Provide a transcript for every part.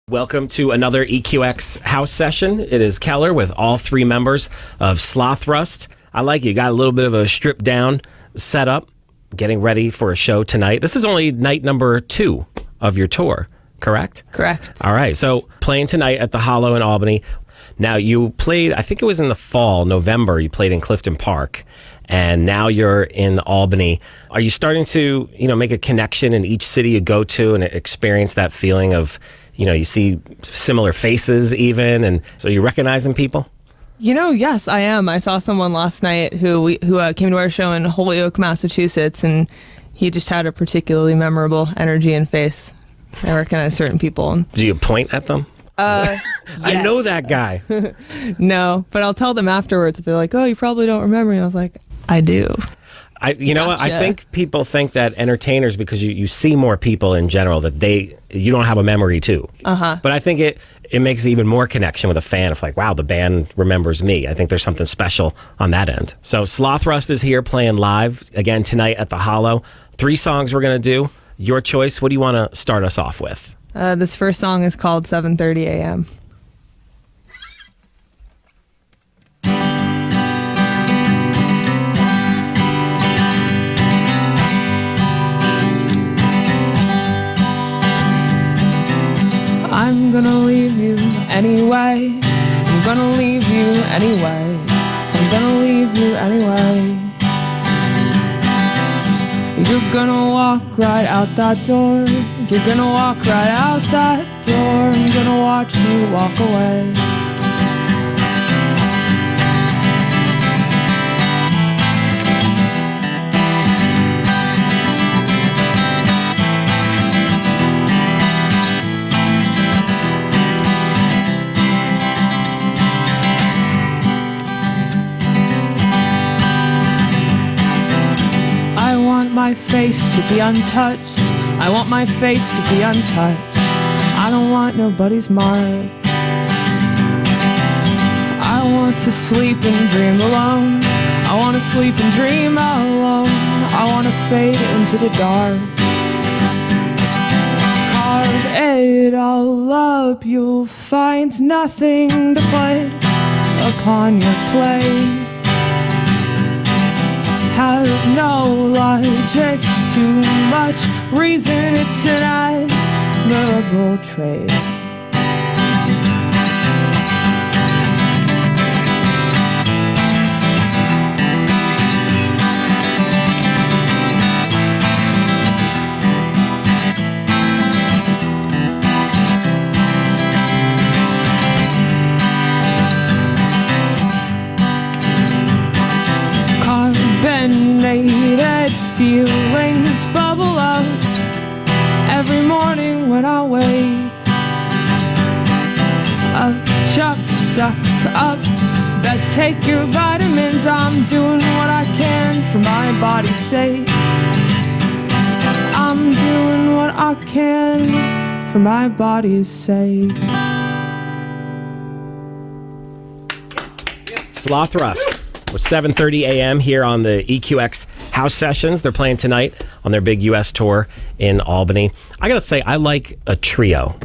Welcome to another EQX house session. It is Keller with all three members of Slothrust. I like you. Got a little bit of a stripped down setup, getting ready for a show tonight. This is only night number 2 of your tour, correct? Correct. All right. So playing tonight at the Hollow in Albany. Now you played, I think it was in the fall, November, you played in Clifton Park. And now you're in Albany. Are you starting to, make a connection in each city you go to and experience that feeling of, you see similar faces even, and so you're recognizing people? Yes, I am. I saw someone last night who came to our show in Holyoke, Massachusetts, and he just had a particularly memorable energy and face. I recognize certain people. Do you point at them? Yes. I know that guy. No, but I'll tell them afterwards if they're like, "Oh, you probably don't remember me." I was like, "I do." What? I think people think that entertainers, because you see more people in general, that you don't have a memory too. Uh-huh. But I think it makes even more connection with a fan of like, wow, the band remembers me. I think there's something special on that end. So Slothrust is here playing live again tonight at the Hollow. 3 songs we're going to do. Your choice. What do you want to start us off with? This first song is called 7:30 a.m. I'm gonna leave you anyway. I'm gonna leave you anyway. I'm gonna leave you anyway. You're gonna walk right out that door. You're gonna walk right out that door. I'm gonna watch you walk away. My face to be untouched. I want my face to be untouched. I don't want nobody's mark. I want to sleep and dream alone. I want to sleep and dream alone. I want to fade into the dark. Carve it all up. You'll find nothing to put upon your plate. Have no logic, too much reason, it's an admirable trait. Carbonated feelings bubble up every morning when I wake up. Chuck, suck up. Best take your vitamins. I'm doing what I can for my body's sake. I'm doing what I can for my body's sake. Slothrust. With 7:30 a.m. here on the EQX house sessions. They're playing tonight on their big U.S. tour in Albany. I gotta say, I like a trio.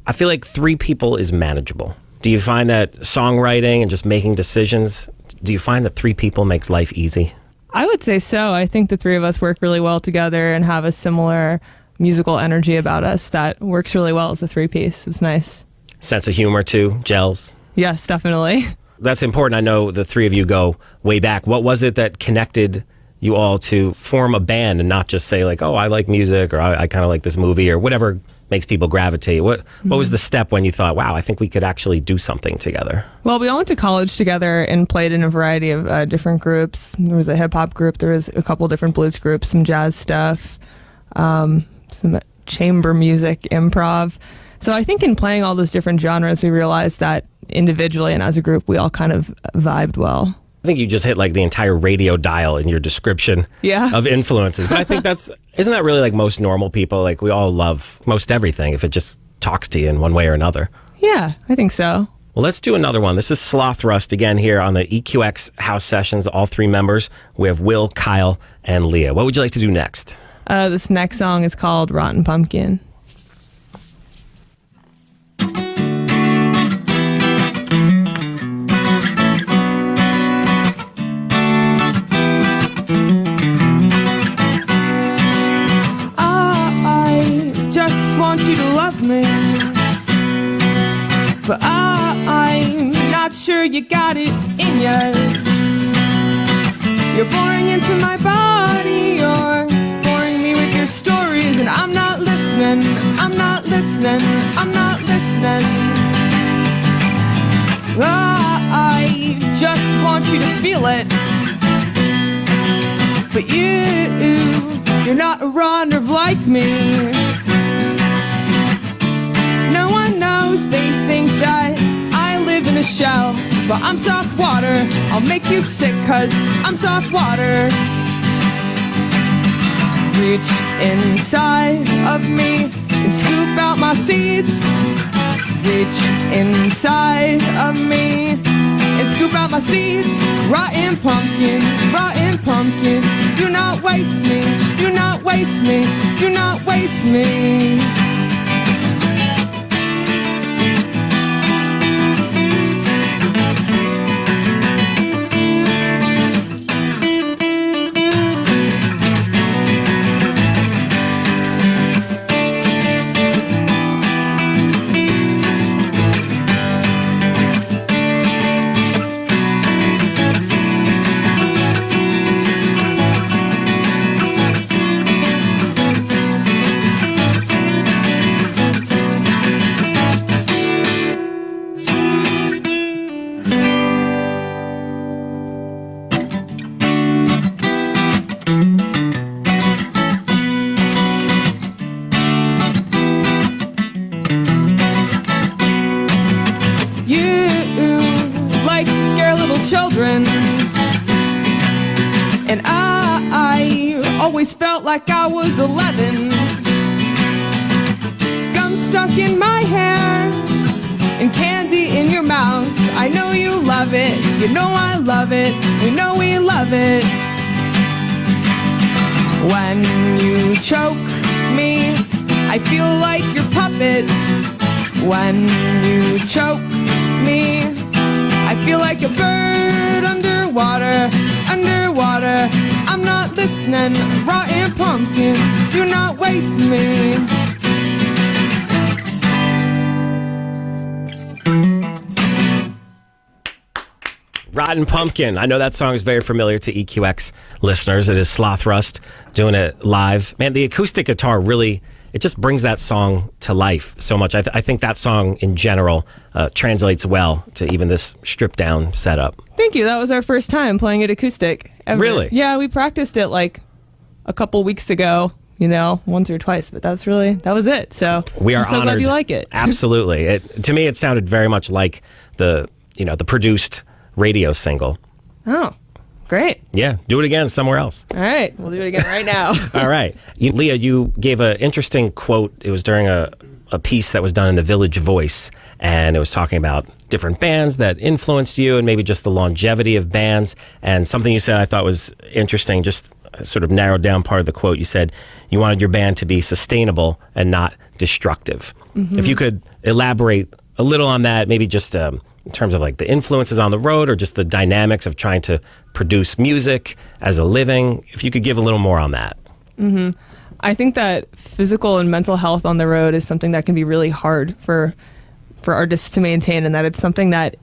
I feel like 3 people is manageable. Do you find that songwriting and just making decisions, do you find that 3 people makes life easy? I would say so. I think the 3 of us work really well together and have a similar musical energy about us that works really well as a 3-piece. It's nice. Sense of humor too, gels? Yes, definitely. That's important. I know the 3 of you go way back. What was it that connected you all to form a band and not just say like, oh, I like music or I kind of like this movie or whatever makes people gravitate? What was the step when you thought, wow, I think we could actually do something together? Well, we all went to college together and played in a variety of different groups. There was a hip-hop group. There was a couple different blues groups, some jazz stuff, some chamber music, improv. So I think in playing all those different genres, we realized that individually and as a group, we all kind of vibed well. I think you just hit like the entire radio dial in your description of influences. But I think isn't that really like most normal people? Like we all love most everything if it just talks to you in one way or another. Yeah, I think so. Well, let's do another one. This is Slothrust again here on the EQX house sessions, all 3 members. We have Will, Kyle, and Leah. What would you like to do next? This next song is called Rotten Pumpkin. but I'm not sure you got it in ya. You're boring into my body, you're boring me with your stories, and I'm not listening, I'm not listening, I'm not listening. I just want you to feel it, but you're not a raw nerve like me. No one knows, they think that I live in a shell, but I'm soft water. I'll make you sick 'cause I'm soft water. Reach inside of me and scoop out my seeds. Reach inside of me and scoop out my seeds. Rotten pumpkin, do not waste me, do not waste me, do not waste me. And I always felt like I was 11. Gum stuck in my hair and candy in your mouth. I know you love it, you know I love it, we know we love it. When you choke me, I feel like your puppet. When you choke me, I feel like a bird underwater, underwater. I'm not listening, rotten pumpkin, do not waste me. Rotten Pumpkin. I know that song is very familiar to EQX listeners. It is Slothrust doing it live. Man, the acoustic guitar really, it just brings that song to life so much. I think that song in general translates well to even this stripped down setup. Thank you. That was our first time playing it acoustic ever. Really? Yeah, we practiced it like a couple weeks ago, you know, once or twice, but that was it. So we are I'm so honored. glad you like it. Absolutely. To me, it sounded very much like the produced radio single. Oh, great. Yeah, do it again somewhere else. All right, we'll do it again right now. All right. Leah, you gave an interesting quote. It was during a piece that was done in the Village Voice, and it was talking about different bands that influenced you and maybe just the longevity of bands. And something you said I thought was interesting, just sort of narrowed down part of the quote. You said you wanted your band to be sustainable and not destructive. Mm-hmm. If you could elaborate a little on that, maybe just in terms of like the influences on the road or just the dynamics of trying to produce music as a living, if you could give a little more on that. Mm-hmm. I think that physical and mental health on the road is something that can be really hard for artists to maintain, and that it's something that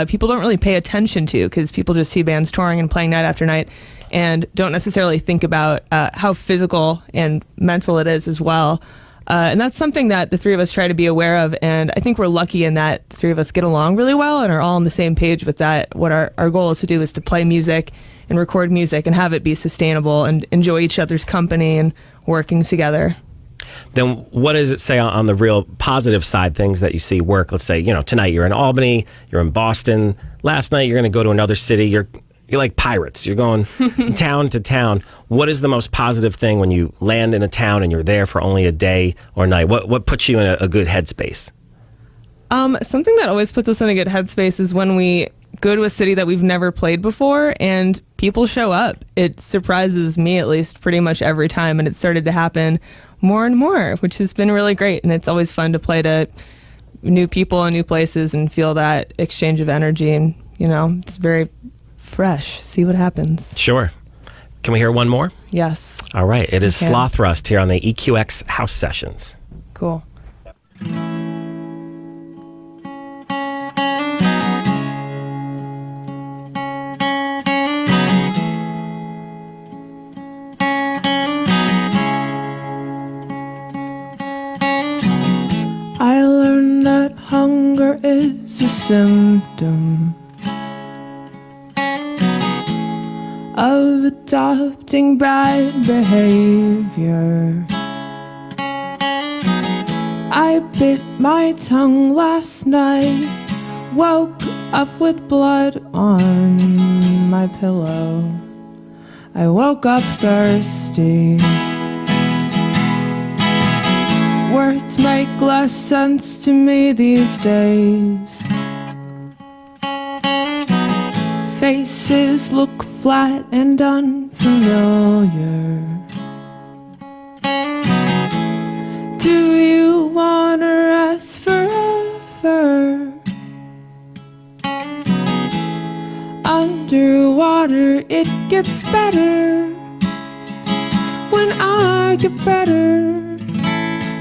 people don't really pay attention to because people just see bands touring and playing night after night and don't necessarily think about how physical and mental it is as well. And that's something that the three of us try to be aware of, and I think we're lucky in that the three of us get along really well and are all on the same page with that. What our goal is to do is to play music and record music and have it be sustainable and enjoy each other's company and working together. Then what does it say on the real positive side, things that you see work? Let's say, tonight you're in Albany, you're in Boston. Last night you're going to go to another city. You're like pirates. You're going town to town. What is the most positive thing when you land in a town and you're there for only a day or night? What puts you in a good headspace? Something that always puts us in a good headspace is when we go to a city that we've never played before and people show up. It surprises me, at least, pretty much every time, and it started to happen more and more, which has been really great. And it's always fun to play to new people and new places and feel that exchange of energy, and it's very fresh. See what happens. Sure. Can we hear one more? Yes. All right. It is Slothrust here on the EQX House Sessions. Cool. learned that hunger is a symptom of adopting bad behavior. I bit my tongue last night, woke up with blood on my pillow. I woke up thirsty. Words make less sense to me these days. Faces look flat and unfamiliar. Do you wanna rest forever? Underwater it gets better. When I get better,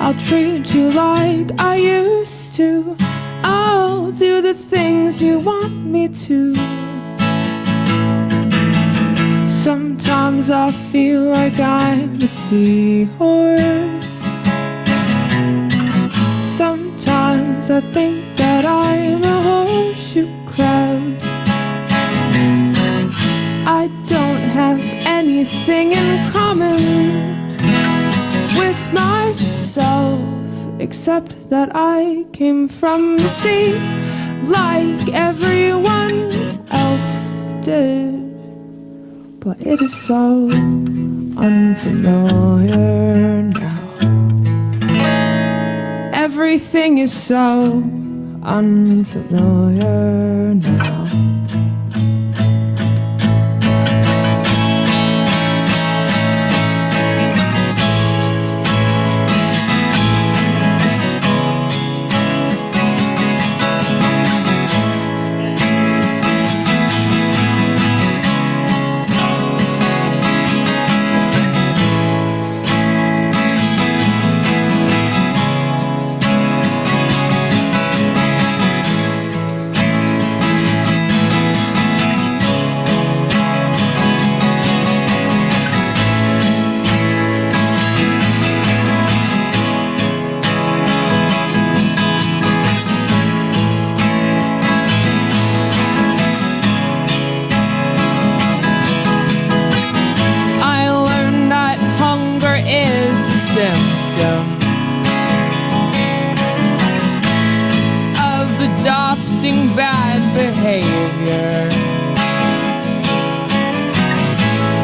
I'll treat you like I used to. I'll do the things you want me to. Sometimes I feel like I'm a seahorse. Sometimes I think that I'm a horseshoe crab. I don't have anything in common with myself, except that I came from the sea like everyone else did. But it is so unfamiliar now. Everything is so unfamiliar now. Adopting bad behavior.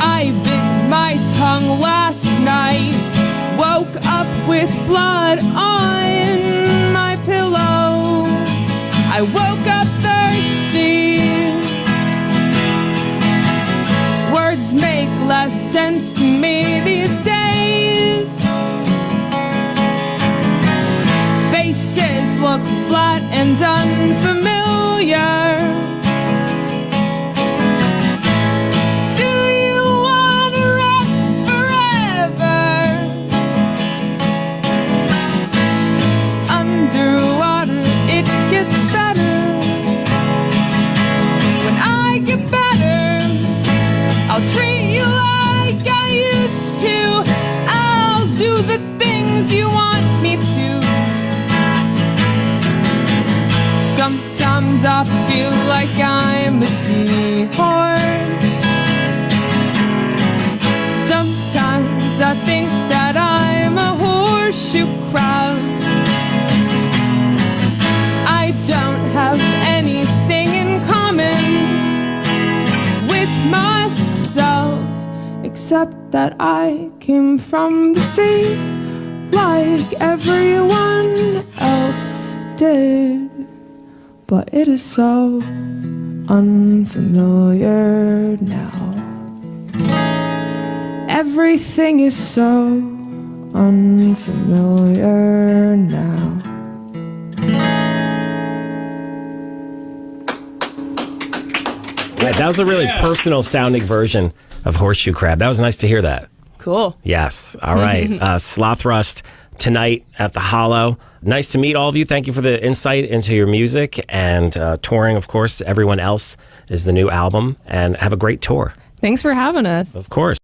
I bit my tongue last night, woke up with blood on my pillow. I woke up thirsty. Words make less sense to me these days. Faces look flat and unfamiliar. Do you wanna rest forever? Underwater it gets better. When I get better, I'll treat you like I used to. I'll do the things you want me to. Sometimes I feel like I'm a seahorse. Sometimes I think that I'm a horseshoe crab. I don't have anything in common with myself, except that I came from the sea like everyone else did. But it is so unfamiliar now. Everything is so unfamiliar now. Yeah, that was a really personal sounding version of Horseshoe Crab. That was nice to hear that. Cool. Yes. All right. Slothrust tonight at the Hollow. Nice to meet all of you. Thank you for the insight into your music and touring, of course. Everyone Else is the new album. And have a great tour. Thanks for having us. Of course.